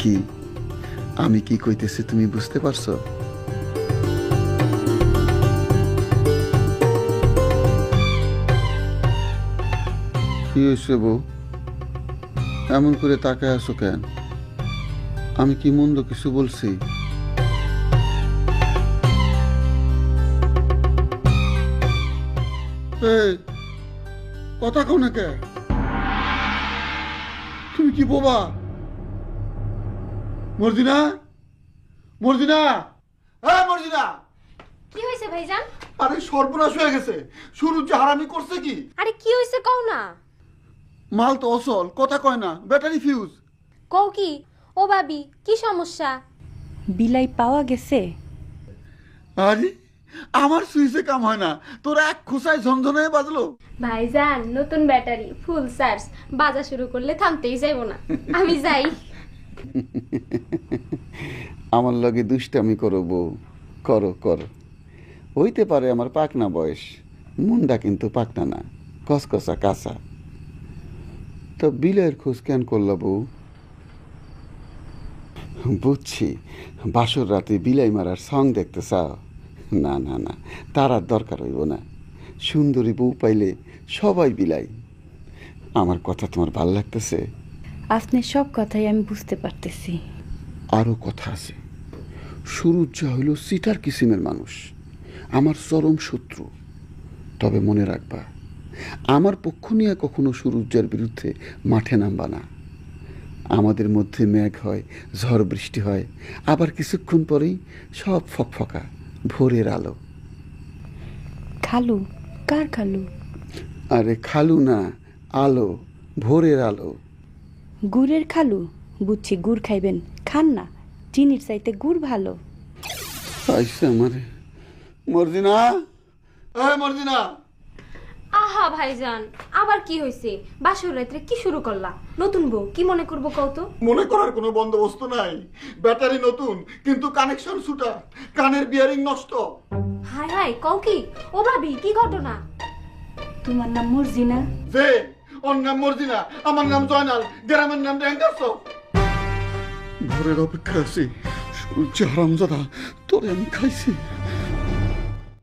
কি আমি কি কইতেছি তুমি বুঝতে পারছো? কি হয়েছে বউ, এমন করে তাকায় আছো কেন? আমি কি মন্দ কিছু বলছি? এই কথা কও না কে? তুমি কি বোবা? মর্জিনা, মর্জিনা, হ্যাঁ মর্জিনা। কি হয়েছে ভাইজান? আরে সর্বনাশ হয়ে গেছে। সুরুজ যে হারামি করছে কি? আরে কি হয়েছে কও না। মাল তো অসল, কথা কয় না, ব্যাটারি ফিউজ। কও কি? ও ভাবি কি সমস্যা? বিলাই পাওয়া গেছে? আরে আমার সুইচে কাম হয় না, তোর এক খোসায় ঝনঝনে বাজলো। ভাইজান নতুন ব্যাটারি ফুল চার্জ, বাজা শুরু করলে থামতেই যাইবো না। আমি যাই। আমার লগে দুষ্টামি করো বউ, করো করো। হইতে পারে আমার পাকনা বয়স, মুন্ডা কিন্তু পাকনা না, কসকসা কাঁচা। তো বিলের খোঁজ কেন করলা বউ? বুঝছি, বাসর রাতে বিলাই মারার সং দেখতে চাও। না না না, তার আর দরকার হইব না। সুন্দরী বউ পাইলে সবাই বিলাই। আমার কথা তোমার ভাল লাগতেছে? আপনার সব কথাই আমি বুঝতে পারতেছি। আরও কথা আছে। সুরুজ্জা হইল সিটার কিসিমের মানুষ, আমার চরম শত্রু। তবে মনে রাখবা, আমার পক্ষ নিয়ে কখনো সুরুজ্জার বিরুদ্ধে মাঠে নামবা না। আমাদের মধ্যে মেঘ হয়, ঝড় বৃষ্টি হয়, আবার কিছুক্ষণ পরেই সব ফকফকা ভোরের আলো। খালু? কার খালু? আরে খালু না, আলো, ভোরের আলো। গুড়ের খালু? বুঝছি, গুড় খাইবেন, খান না, চিনির চাইতে গুড় ভালো। আইসা আমারে। মর্জিনা, এই মর্জিনা। আহা ভাইজান, আবার কি হয়েছে? বাসর রাত্রে কি শুরু করলা? নতুন বউ কি মনে করবো কও তো? মনে করার কোনো বন্দোবস্ত নাই। ব্যাটারি নতুন কিন্তু কানেকশন ছুটা, কানের বিয়ারিং নষ্ট। হাই হাই, কও কি? ও ভাবি কি ঘটনা? তোমার নাম মর্জিনা? যে ওর নাম মর্জিনা, আমার নাম জয়নাল, গ্রামের নাম ড্যাঙ্গাস। ভোরের অপেক্ষা আছি, সূর্য হারামজাদা, তোরে আমি খাইছি।